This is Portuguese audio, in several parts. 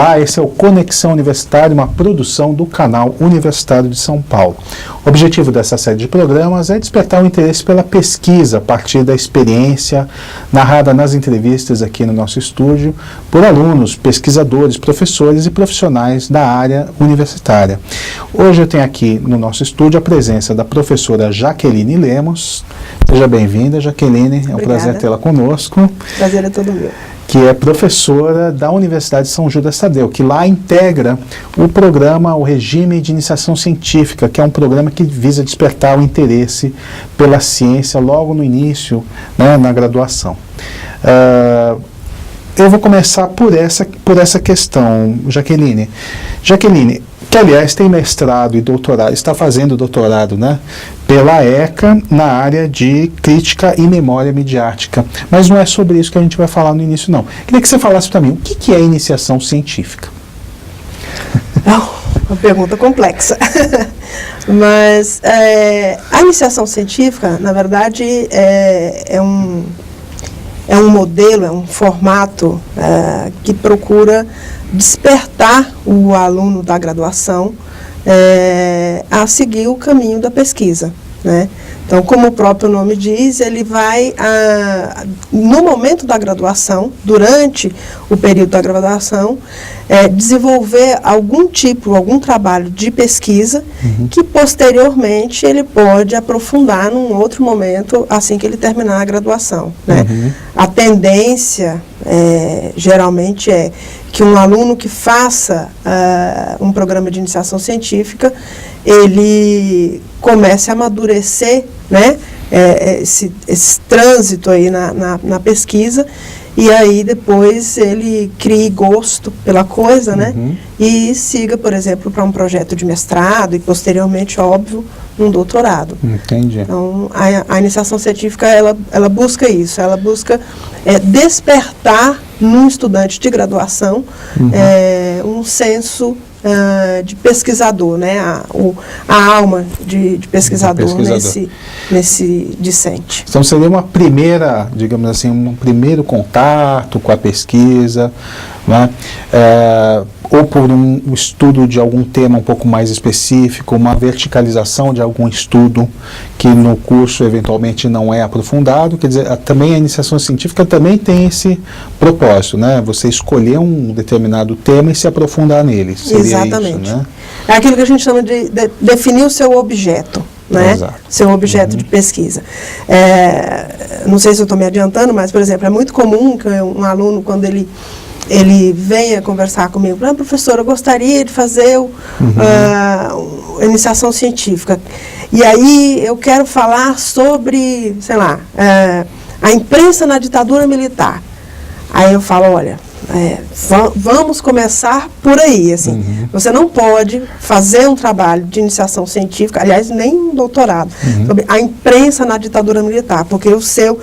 Olá, esse é o Conexão Universitária, uma produção do canal Universitário de São Paulo. O objetivo dessa série de programas é despertar o interesse pela pesquisa a partir da experiência narrada nas entrevistas aqui no nosso estúdio por alunos, pesquisadores, professores e profissionais da área universitária. Hoje eu tenho aqui no nosso estúdio a presença da professora Jaqueline Lemos. Seja bem-vinda, Jaqueline. É um prazer tê-la conosco. Prazer é todo meu. Que é professora da Universidade de São Judas Tadeu, que lá integra o programa, o Regime de Iniciação Científica, que é um programa que visa despertar o interesse pela ciência logo no início, né, na graduação. Eu vou começar por essa questão, Jaqueline. Jaqueline, que aliás tem mestrado e doutorado, está fazendo doutorado, né, pela ECA na área de crítica e memória midiática. Mas não é sobre isso que a gente vai falar no início, não. Queria que você falasse para mim, o que é iniciação científica? Uma pergunta complexa. Mas a iniciação científica, na verdade, é um modelo, é um formato que procura despertar o aluno da graduação a seguir o caminho da pesquisa, né? Então, como o próprio nome diz, ele vai, no momento da graduação, durante o período da graduação, desenvolver algum trabalho de pesquisa, que posteriormente ele pode aprofundar num outro momento, assim que ele terminar a graduação, né? A tendência, geralmente, é que um aluno que faça um programa de iniciação científica, ele comece a amadurecer, né, esse trânsito aí na pesquisa, e aí depois ele crie gosto pela coisa, né, e siga, por exemplo, para um projeto de mestrado e posteriormente, óbvio, um doutorado. Entendi. Então, a iniciação científica, ela busca isso, ela busca despertar num estudante de graduação um senso de pesquisador, né? A alma de pesquisador, nesse discente. Então seria uma primeira, digamos assim, um primeiro contato com a pesquisa, né? Ou por um estudo de algum tema um pouco mais específico, uma verticalização de algum estudo que no curso eventualmente não é aprofundado. Quer dizer, também a iniciação científica também tem esse propósito, né? Você escolher um determinado tema e se aprofundar nele. Exatamente. Isso, né? É aquilo que a gente chama de definir o seu objeto, né? Exato. Seu objeto de pesquisa. Não sei se eu estou me adiantando, mas, por exemplo, é muito comum que um aluno, quando ele venha conversar comigo, professor, eu gostaria de fazer iniciação científica. E aí eu quero falar sobre, sei lá, a imprensa na ditadura militar. Aí eu falo, olha, vamos começar por aí, assim. Você não pode fazer um trabalho de iniciação científica, aliás, nem um doutorado, sobre a imprensa na ditadura militar, porque o seu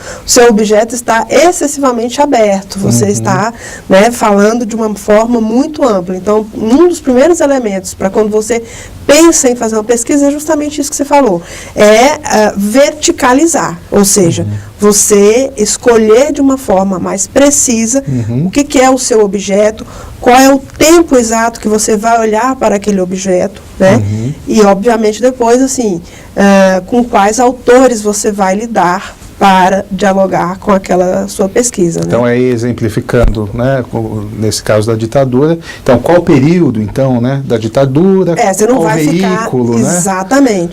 objeto está excessivamente aberto. Você está, né, falando de uma forma muito ampla. Então, um dos primeiros elementos para quando você pensa em fazer uma pesquisa é justamente isso que você falou, verticalizar, ou seja, você escolher de uma forma mais precisa o que é o seu objeto, qual é o tempo exato que você vai olhar para aquele objeto, né? E, obviamente, depois, assim, com quais autores você vai lidar para dialogar com aquela sua pesquisa. Então, né? aí exemplificando, né, nesse caso da ditadura, então, qual o período, então, né, da ditadura, você não qual vai veículo, ficar, né?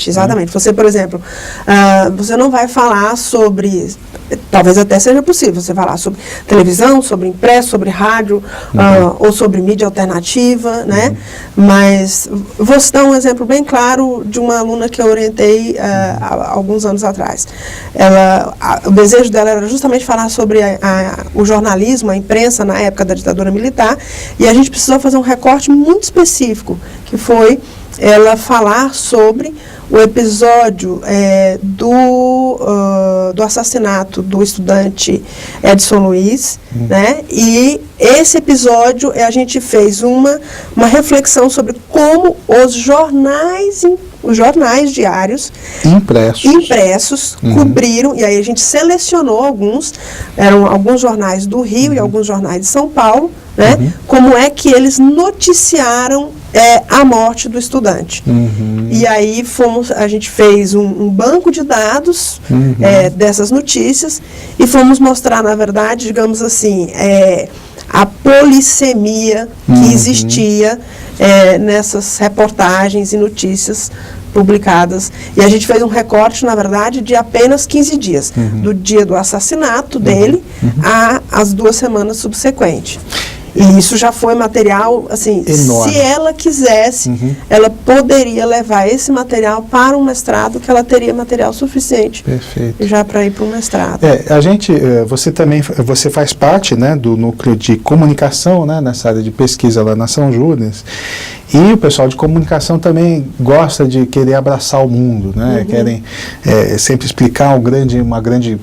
Exatamente. Você, por exemplo, você não vai falar sobre, talvez até seja possível, você falar sobre televisão, sobre impresso, sobre rádio, ou sobre mídia alternativa, né? Mas vou citar um exemplo bem claro de uma aluna que eu orientei há alguns anos atrás. O desejo dela era justamente falar sobre o jornalismo, a imprensa na época da ditadura militar, e a gente precisou fazer um recorte muito específico, que foi ela falar sobre o episódio do assassinato do estudante Edson Luiz, né? E esse episódio a gente fez uma reflexão sobre como os jornais diários impressos cobriram, e aí a gente selecionou eram alguns jornais do Rio e alguns jornais de São Paulo, né? Como é que eles noticiaram a morte do estudante. E aí a gente fez um banco de dados dessas notícias e fomos mostrar, na verdade, digamos assim, a polissemia que existia nessas reportagens e notícias publicadas. E a gente fez um recorte, na verdade, de apenas 15 dias, do dia do assassinato dele às 2 semanas subsequentes. E isso já foi material, assim, enorme. Se ela quisesse, ela poderia levar esse material para um mestrado, que ela teria material suficiente. Perfeito. Já para ir para um mestrado. Você faz parte, né, do núcleo de comunicação, né, nessa área de pesquisa lá na São Judas, e o pessoal de comunicação também gosta de querer abraçar o mundo, né, querem sempre explicar uma grande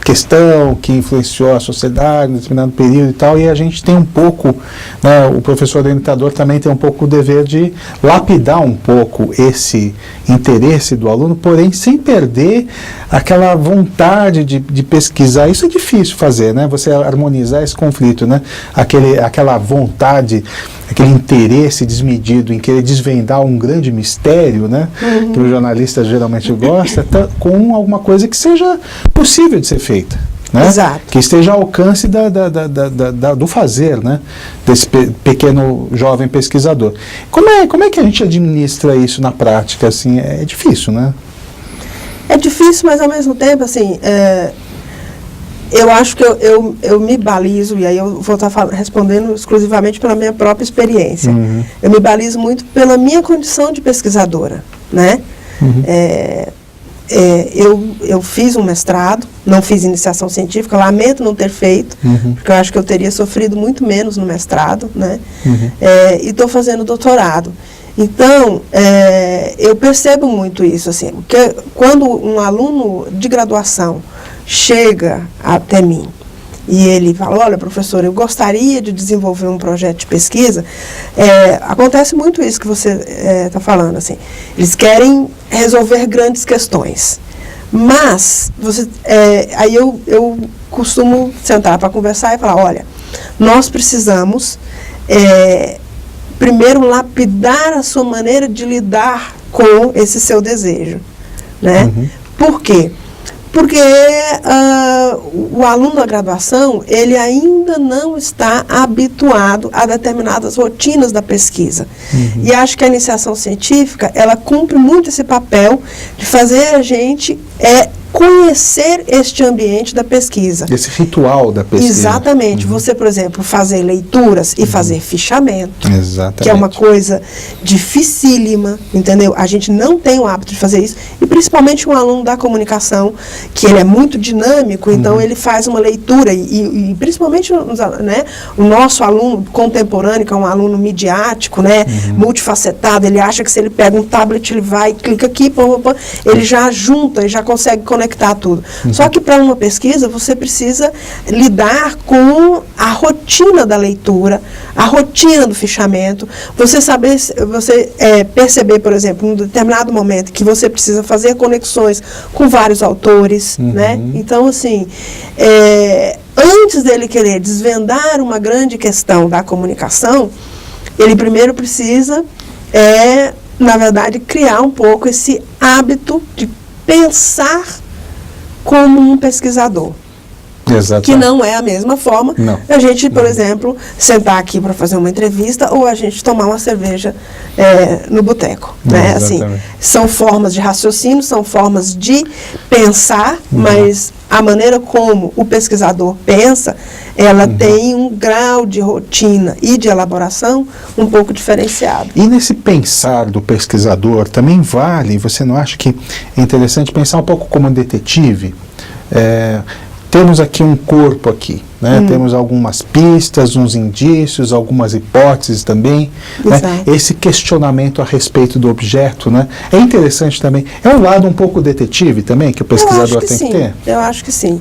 questão que influenciou a sociedade em determinado período e tal, e a gente tem um pouco, né, o professor orientador também tem um pouco o dever de lapidar um pouco esse interesse do aluno, porém sem perder aquela vontade de pesquisar. Isso é difícil fazer, né, você harmonizar esse conflito, né, aquela vontade, aquele interesse desmedido em querer desvendar um grande mistério, né, que o jornalista geralmente gosta, com alguma coisa que seja possível de ser feita, né? Exato. Que esteja ao alcance do fazer, né, desse pequeno jovem pesquisador. Como é que a gente administra isso na prática? Assim, é difícil, né? É difícil, mas ao mesmo tempo, assim, eu acho que eu me balizo, e aí eu vou estar respondendo exclusivamente pela minha própria experiência. Eu me balizo muito pela minha condição de pesquisadora, né? Eu fiz um mestrado, não fiz iniciação científica, lamento não ter feito, porque eu acho que eu teria sofrido muito menos no mestrado, né? E estou fazendo doutorado. Então, eu percebo muito isso, assim, porque quando um aluno de graduação chega até mim e ele fala, olha, professor, eu gostaria de desenvolver um projeto de pesquisa, acontece muito isso que você está falando, assim, eles querem resolver grandes questões, mas aí eu costumo sentar para conversar e falar, olha, nós precisamos primeiro lapidar a sua maneira de lidar com esse seu desejo, né? Por quê? Porque o aluno da graduação, ele ainda não está habituado a determinadas rotinas da pesquisa. E acho que a iniciação científica, ela cumpre muito esse papel de fazer a gente conhecer este ambiente da pesquisa. Esse ritual da pesquisa. Exatamente. Você, por exemplo, fazer leituras e fazer fichamento. Exatamente. Que é uma coisa dificílima, entendeu? A gente não tem o hábito de fazer isso. E principalmente um aluno da comunicação, que ele é muito dinâmico, então ele faz uma leitura. E principalmente, né, o nosso aluno contemporâneo, que é um aluno midiático, né, multifacetado, ele acha que se ele pega um tablet, ele vai, clica aqui, ele já junta, ele já consegue conectar tudo. Só que para uma pesquisa você precisa lidar com a rotina da leitura, a rotina do fichamento, você perceber, por exemplo, em um determinado momento que você precisa fazer conexões com vários autores, né? Então, assim, antes dele querer desvendar uma grande questão da comunicação, ele primeiro precisa, na verdade, criar um pouco esse hábito de pensar como um pesquisador. Exatamente. Que não é a mesma forma a gente, por exemplo, sentar aqui para fazer uma entrevista ou a gente tomar uma cerveja no boteco. Né? Assim, são formas de raciocínio, são formas de pensar, mas a maneira como o pesquisador pensa, ela tem um grau de rotina e de elaboração um pouco diferenciado. E nesse pensar do pesquisador também vale, você não acha que é interessante pensar um pouco como um detetive? Temos aqui um corpo aqui, né? Temos algumas pistas, uns indícios, algumas hipóteses também, né? Esse questionamento a respeito do objeto, né? É interessante também. É um lado um pouco detetive também que o pesquisador tem que ter? Eu acho que sim.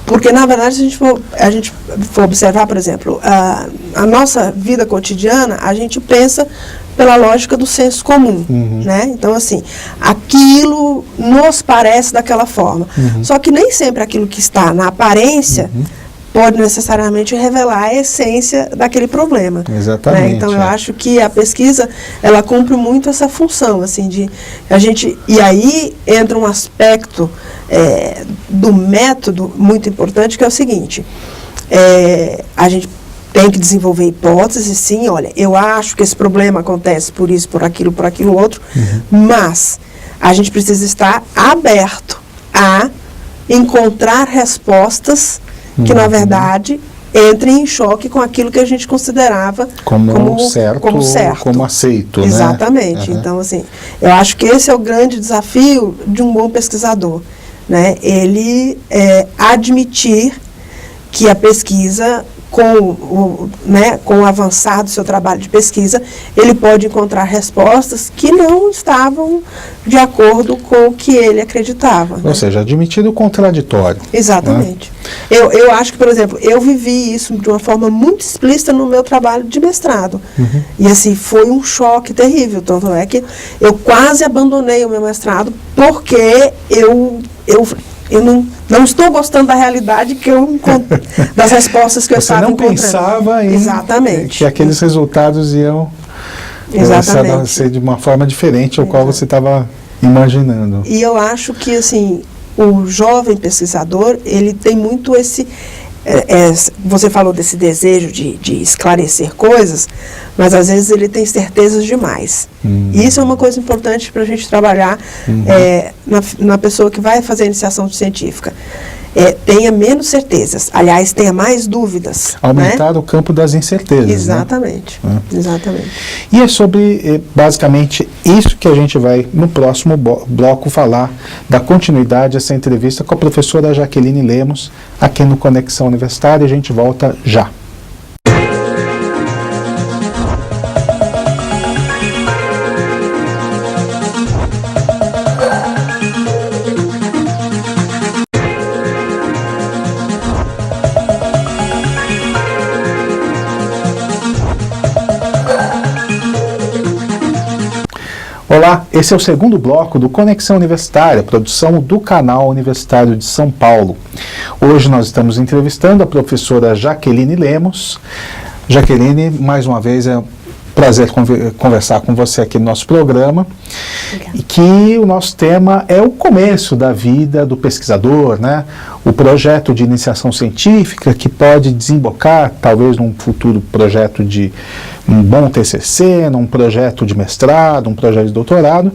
Porque, na verdade, se a gente for observar, por exemplo, a nossa vida cotidiana, a gente pensa pela lógica do senso comum, né? Então, assim, aquilo nos parece daquela forma. Só que nem sempre aquilo que está na aparência pode necessariamente revelar a essência daquele problema. Exatamente. Né? Então, eu acho que a pesquisa, ela cumpre muito essa função, assim, de a gente... E aí entra um aspecto do método muito importante, que é o seguinte, a gente tem que desenvolver hipóteses, sim, olha, eu acho que esse problema acontece por isso, por aquilo outro, mas a gente precisa estar aberto a encontrar respostas que, na verdade, entrem em choque com aquilo que a gente considerava como certo. Como aceito. Exatamente. Né? Então, assim, eu acho que esse é o grande desafio de um bom pesquisador, né? Ele admitir que a pesquisa, com o avançar do seu trabalho de pesquisa, ele pode encontrar respostas que não estavam de acordo com o que ele acreditava. Ou seja, admitir o contraditório. Exatamente. Né? Eu acho que, por exemplo, eu vivi isso de uma forma muito explícita no meu trabalho de mestrado. E assim, foi um choque terrível. Tanto é que eu quase abandonei o meu mestrado porque eu não estou gostando da realidade que eu das respostas que eu estava encontrando. Você não pensava Exatamente. que aqueles resultados iam ser de uma forma diferente ao qual você estava imaginando. E eu acho que, assim, o jovem pesquisador, ele tem muito esse... você falou desse desejo de esclarecer coisas, mas às vezes ele tem certezas demais. E isso é uma coisa importante para a gente trabalhar na pessoa que vai fazer a iniciação científica. Tenha menos certezas, aliás, tenha mais dúvidas. Aumentar, né, o campo das incertezas. Exatamente, né? Exatamente. E é sobre, basicamente, isso que a gente vai, no próximo bloco, falar da continuidade dessa entrevista com a professora Jaqueline Lemos, aqui no Conexão Universitária. A gente volta já. Olá, esse é o segundo bloco do Conexão Universitária, produção do canal Universitário de São Paulo. Hoje nós estamos entrevistando a professora Jaqueline Lemos. Jaqueline, mais uma vez é um prazer conversar com você aqui no nosso programa. Obrigada. E que o nosso tema é o começo da vida do pesquisador, né? O projeto de iniciação científica que pode desembocar, talvez, num futuro projeto de um bom TCC, num projeto de mestrado, um projeto de doutorado,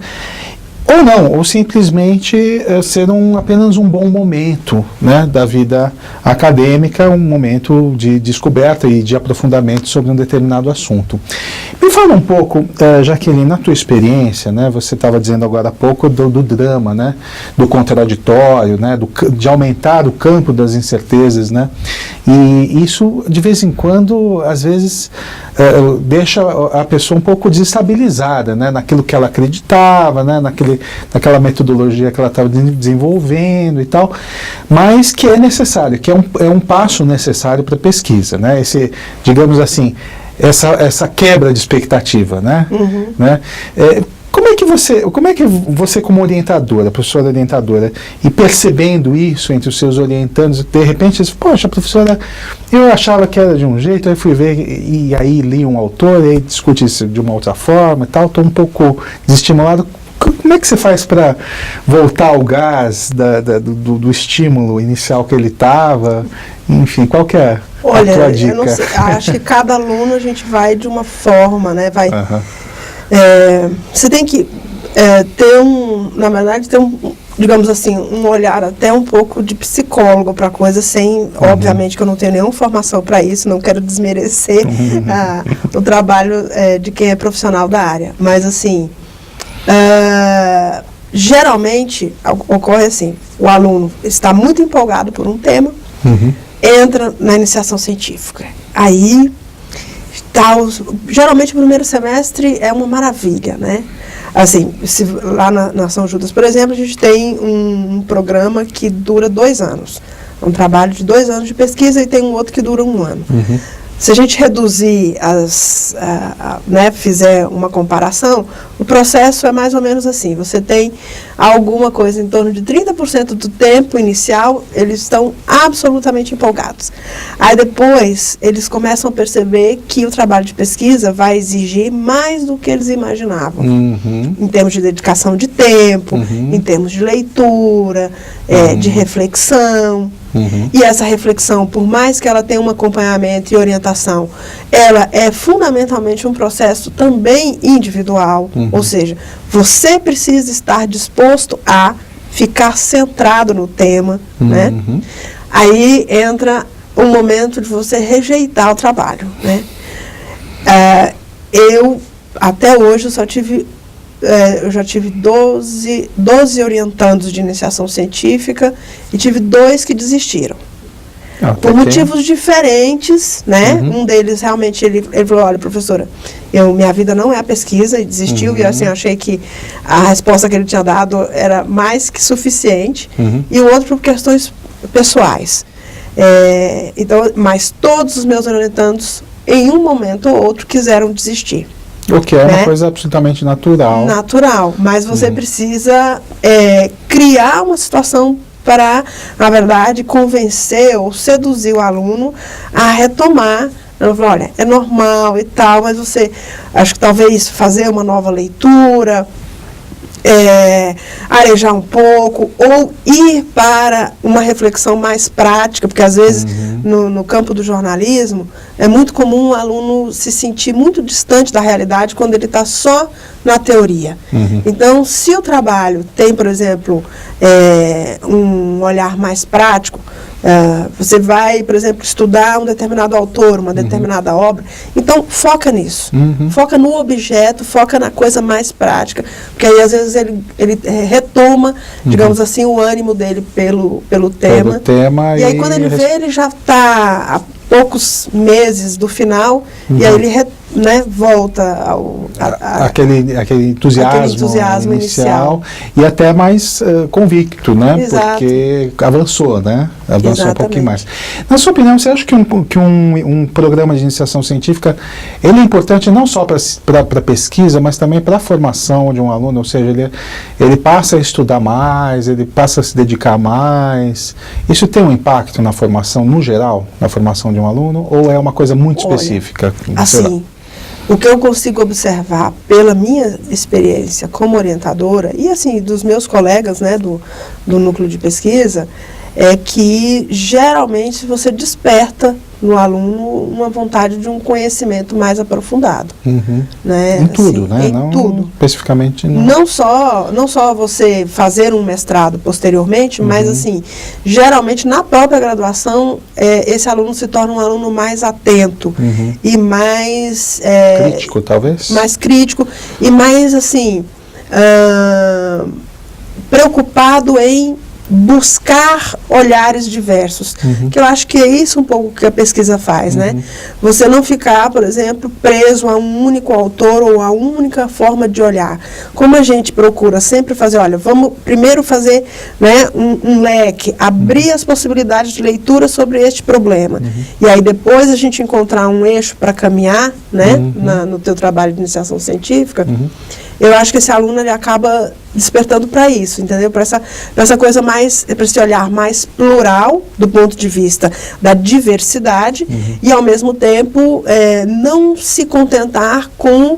ou não, ou simplesmente ser apenas um bom momento, né, da vida acadêmica, um momento de descoberta e de aprofundamento sobre um determinado assunto. Me fala um pouco, Jaqueline, na tua experiência, né, você estava dizendo agora há pouco do drama, né, do contraditório, né, de aumentar o campo das incertezas, né, e isso, de vez em quando, às vezes, deixa a pessoa um pouco desestabilizada, né, naquilo que ela acreditava, né, naquela metodologia que ela estava desenvolvendo e tal, mas que é necessário, que é um passo necessário para a pesquisa, né, digamos assim, essa quebra de expectativa, né, né? Como é que você como orientadora, professora orientadora, e percebendo isso entre os seus orientandos, de repente diz, poxa, professora, eu achava que era de um jeito, aí fui ver, e aí li um autor, e aí discute isso de uma outra forma e tal, estou um pouco desestimulado. Como é que você faz para voltar ao gás do estímulo inicial que ele estava? Enfim, qual que é a tua dica? Eu não sei, acho que cada aluno a gente vai de uma forma, né? Você tem que na verdade, ter digamos assim, um olhar até um pouco de psicólogo para a coisa, obviamente que eu não tenho nenhuma formação para isso, não quero desmerecer o trabalho de quem é profissional da área, mas assim, geralmente ocorre assim, o aluno está muito empolgado por um tema, entra na iniciação científica, aí geralmente o primeiro semestre é uma maravilha, né? Assim, lá na São Judas, por exemplo, a gente tem um programa que dura 2 anos. É um trabalho de 2 anos de pesquisa e tem um outro que dura 1 ano. Se a gente reduzir né, fizer uma comparação, o processo é mais ou menos assim. Você tem alguma coisa em torno de 30% do tempo inicial, eles estão absolutamente empolgados. Aí depois, eles começam a perceber que o trabalho de pesquisa vai exigir mais do que eles imaginavam. Em termos de dedicação de tempo, em termos de leitura, de reflexão. E essa reflexão, por mais que ela tenha um acompanhamento e orientação, ela é fundamentalmente um processo também individual, ou seja, você precisa estar disposto a ficar centrado no tema, né? Aí entra o momento de você rejeitar o trabalho, né? Eu, até hoje, eu já tive 12 orientandos de iniciação científica e tive 2 que desistiram. Por motivos diferentes, né? Um deles, realmente, ele falou, olha, professora, minha vida não é a pesquisa, e desistiu, e assim, eu achei que a resposta que ele tinha dado era mais que suficiente, e o outro por questões pessoais. Então, mas todos os meus orientandos, em um momento ou outro, quiseram desistir. O que é uma coisa absolutamente natural. Natural, mas você precisa criar uma situação para, na verdade, convencer ou seduzir o aluno a retomar. Eu falo, olha, é normal e tal, mas você, acho que talvez fazer uma nova leitura, arejar um pouco, ou ir para uma reflexão mais prática, porque às vezes no campo do jornalismo é muito comum o aluno se sentir muito distante da realidade quando ele está só na teoria. Então, se o trabalho tem, por exemplo, um olhar mais prático, você vai, por exemplo, estudar um determinado autor, uma determinada obra, então foca nisso, foca no objeto, foca na coisa mais prática, porque aí às vezes ele retoma, digamos assim, o ânimo dele pelo tema, e aí quando ele vê, ele já está há poucos meses do final, e aí ele volta ao aquele entusiasmo inicial e até mais convicto, né? Exato. Porque avançou, né? Avançou Exatamente. Um pouquinho mais. Na sua opinião, você acha que um programa de iniciação científica ele é importante não só para pesquisa, mas também para a formação de um aluno? Ou seja, ele passa a estudar mais, ele passa a se dedicar mais. Isso tem um impacto na formação no geral, na formação de um aluno, ou é uma coisa muito específica? Assim, o que eu consigo observar pela minha experiência como orientadora e assim dos meus colegas, né, do núcleo de pesquisa, é que geralmente você desperta no aluno uma vontade de um conhecimento mais aprofundado. Né? Em tudo, assim, né? Em não, tudo. Especificamente não. Não só você fazer um mestrado posteriormente, mas assim, geralmente na própria graduação, esse aluno se torna um aluno mais atento e mais... crítico, talvez? Mais crítico e mais, assim, preocupado em buscar olhares diversos, que eu acho que é isso um pouco que a pesquisa faz, né? Você não ficar, por exemplo, preso a um único autor ou a única forma de olhar. Como a gente procura sempre fazer, olha, vamos primeiro fazer, né, um leque, abrir as possibilidades de leitura sobre este problema. E aí depois a gente encontrar um eixo para caminhar, né, no teu trabalho de iniciação científica, eu acho que esse aluno ele acaba despertando para isso, entendeu? Para essa coisa mais, para esse olhar mais plural do ponto de vista da diversidade e ao mesmo tempo não se contentar com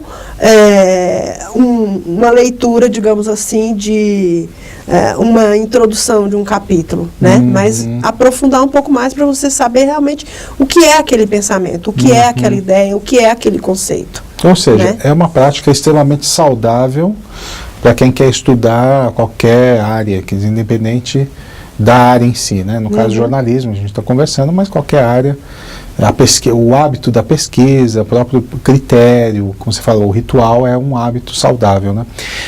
uma leitura, digamos assim, de uma introdução de um capítulo, né? Mas aprofundar um pouco mais para você saber realmente o que é aquele pensamento, o que é aquela ideia, o que é aquele conceito. Ou seja, né? É uma prática extremamente saudável para quem quer estudar qualquer área, independente da área em si, né? No caso do jornalismo, a gente está conversando, mas qualquer área, o hábito da pesquisa, o próprio critério, como você falou, o ritual é um hábito saudável, né?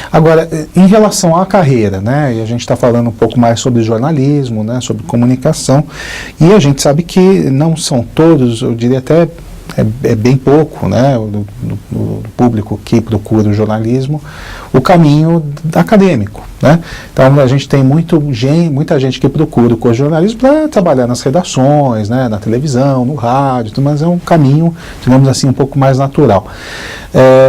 Agora, em relação à carreira, né? E a gente está falando um pouco mais sobre jornalismo, né? Sobre comunicação, e a gente sabe que não são todos, eu diria até é bem pouco, né, do público que procura o jornalismo, o caminho acadêmico, né? Então a gente tem muita gente que procura o curso de jornalismo para trabalhar nas redações, né, na televisão, no rádio, mas é um caminho, digamos assim, um pouco mais natural.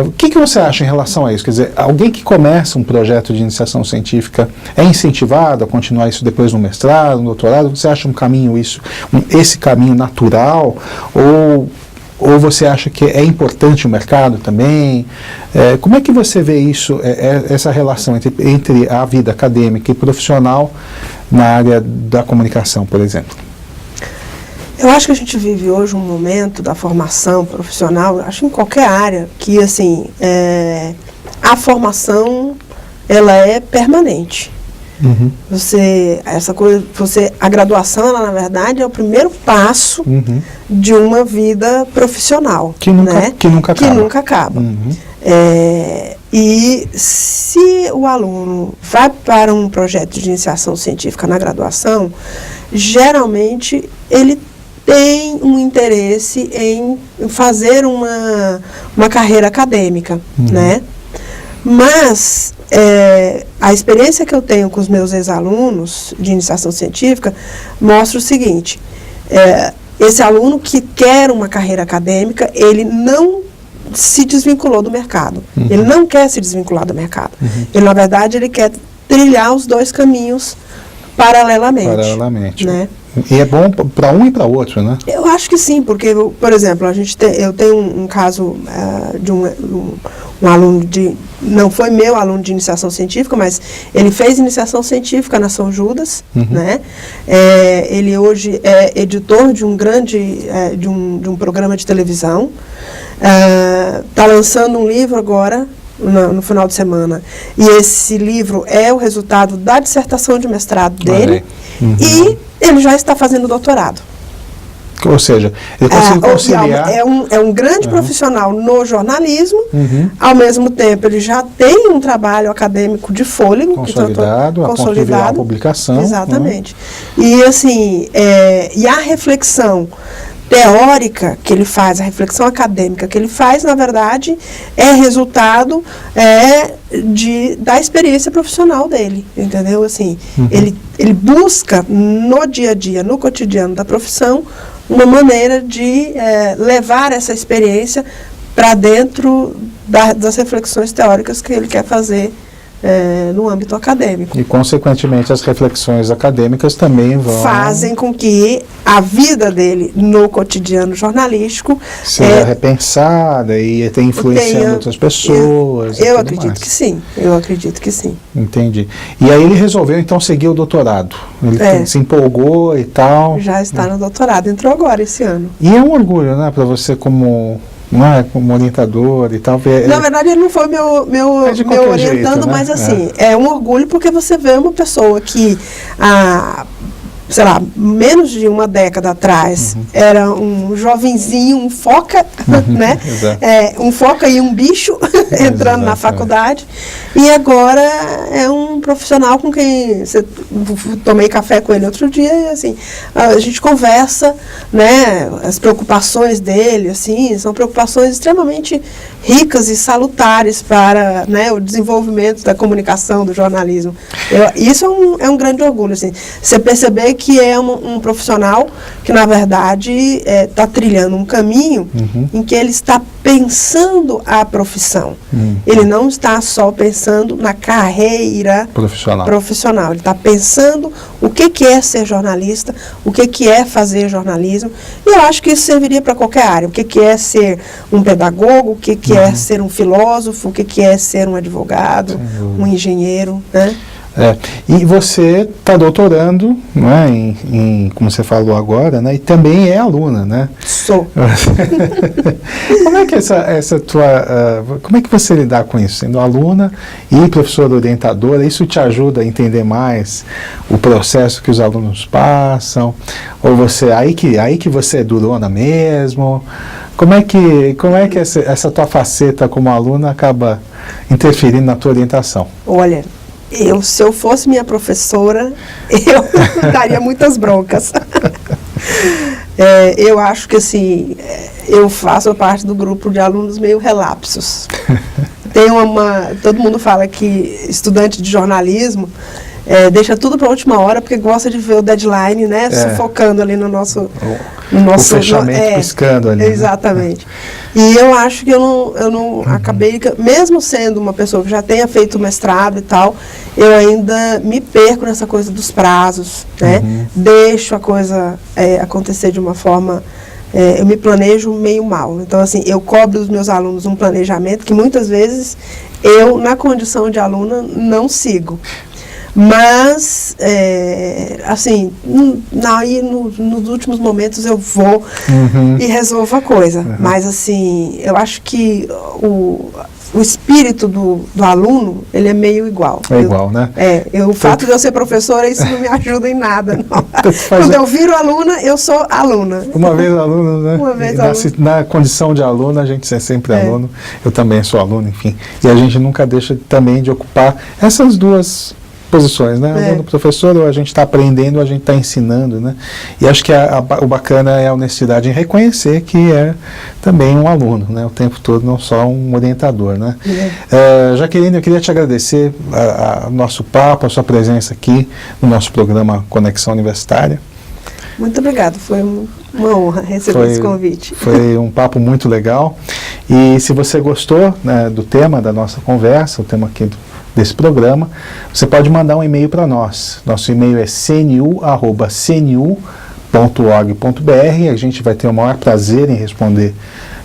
O que você acha em relação a isso? Quer dizer, alguém que começa um projeto de iniciação científica é incentivado a continuar isso depois no mestrado, no doutorado? Você acha esse caminho natural, ou você acha que é importante o mercado também? Como é que você vê isso, essa relação entre a vida acadêmica e profissional na área da comunicação, por exemplo? Eu acho que a gente vive hoje um momento da formação profissional, acho em qualquer área, que assim, a formação ela é permanente. Uhum. A graduação, ela, na verdade, é o primeiro passo de uma vida profissional. Que nunca acaba. Uhum. E se o aluno vai para um projeto de iniciação científica na graduação, geralmente ele tem um interesse em fazer uma carreira acadêmica, né? Mas a experiência que eu tenho com os meus ex-alunos de iniciação científica mostra o seguinte: esse aluno que quer uma carreira acadêmica, ele não se desvinculou do mercado. Ele não quer se desvincular do mercado. Ele, na verdade, ele quer trilhar os dois caminhos paralelamente. Né? E é bom para um e para o outro, né? Eu acho que sim, porque, por exemplo, eu tenho um caso de um aluno não foi meu aluno de iniciação científica, mas ele fez iniciação científica na São Judas, né? Ele hoje é editor de um de um programa de televisão, está lançando um livro agora, no final de semana, e esse livro é o resultado da dissertação de mestrado dele, e ele já está fazendo doutorado. Ou seja, ele consegue conciliar... É um grande profissional no jornalismo, ao mesmo tempo ele já tem um trabalho acadêmico de fôlego, consolidado, a publicação. Exatamente. E assim, e a reflexão teórica que ele faz, a reflexão acadêmica que ele faz, na verdade, é resultado da experiência profissional dele, entendeu? Assim, ele busca no dia a dia, no cotidiano da profissão, uma maneira de levar essa experiência para dentro das reflexões teóricas que ele quer fazer no âmbito acadêmico. E, consequentemente, as reflexões acadêmicas também fazem com que a vida dele no cotidiano jornalístico seja repensada e tenha influência em outras pessoas. Eu acredito que sim. Eu acredito que sim. Entendi. E aí ele resolveu, então, seguir o doutorado. Ele se empolgou e tal. Já está no doutorado. Entrou agora, esse ano. E é um orgulho, né, para você como orientador e tal. Na verdade, ele não foi meu orientando, jeito, né? Mas assim, é um orgulho porque você vê uma pessoa que sei lá, menos de uma década atrás, era um jovenzinho, um foca, né? Um foca e um bicho entrando na faculdade, e agora é um profissional com quem tomei café com ele outro dia, e assim, a gente conversa, né? As preocupações dele, assim, são preocupações extremamente ricas e salutares para, né, o desenvolvimento da comunicação, do jornalismo. Isso é um grande orgulho, assim, você perceber que é um profissional que, na verdade, está trilhando um caminho em que ele está pensando a profissão. Ele não está só pensando na carreira profissional. Ele está pensando o que é ser jornalista, o que é fazer jornalismo. E eu acho que isso serviria para qualquer área. O que é ser um pedagogo, o que é ser um filósofo, o que é ser um advogado, um engenheiro, né? E você está doutorando, né, como você falou agora, né, e também é aluna, né? Sou. Como é que como é que você lidar com isso, sendo aluna e professora orientadora? Isso te ajuda a entender mais o processo que os alunos passam? Ou aí que você é durona mesmo? Como é que essa tua faceta como aluna acaba interferindo na tua orientação? Olha, se eu fosse minha professora, eu daria muitas broncas. Eu acho que, assim, eu faço parte do grupo de alunos meio relapsos. Todo mundo fala que estudante de jornalismo deixa tudo para a última hora porque gosta de ver o deadline, né, sufocando ali no nosso o fechamento piscando ali. Exatamente. Né? E eu acho que eu não acabei, mesmo sendo uma pessoa que já tenha feito mestrado e tal, eu ainda me perco nessa coisa dos prazos, né? Deixo a coisa acontecer de uma forma... eu me planejo meio mal. Então, assim, eu cobro dos meus alunos um planejamento que muitas vezes eu, na condição de aluna, não sigo. Mas, assim, aí nos últimos momentos eu vou e resolvo a coisa. Mas, assim, eu acho que o espírito do aluno, ele é meio igual. Igual, né? O fato de eu ser professora, isso não me ajuda em nada, não. Quando eu viro aluna, eu sou aluna. Uma vez aluna, né? Uma vez aluna. Na condição de aluna, a gente é sempre aluno. Eu também sou aluno, enfim. E a gente nunca deixa também de ocupar essas duas posições, né? Aluno, professor, ou a gente está aprendendo, ou a gente está ensinando, né? E acho que o bacana é a honestidade em reconhecer que é também um aluno, né? O tempo todo, não só um orientador, né? Jaqueline, eu queria te agradecer o nosso papo, a sua presença aqui no nosso programa Conexão Universitária. Muito obrigada, foi uma honra receber esse convite. Foi um papo muito legal. E se você gostou, né, do tema da nossa conversa, o tema aqui desse programa, você pode mandar um e-mail para nós. Nosso e-mail é cnu@cnu.org.br e a gente vai ter o maior prazer em responder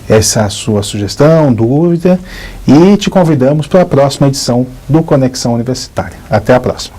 essa sua sugestão, dúvida, e te convidamos para a próxima edição do Conexão Universitária. Até a próxima.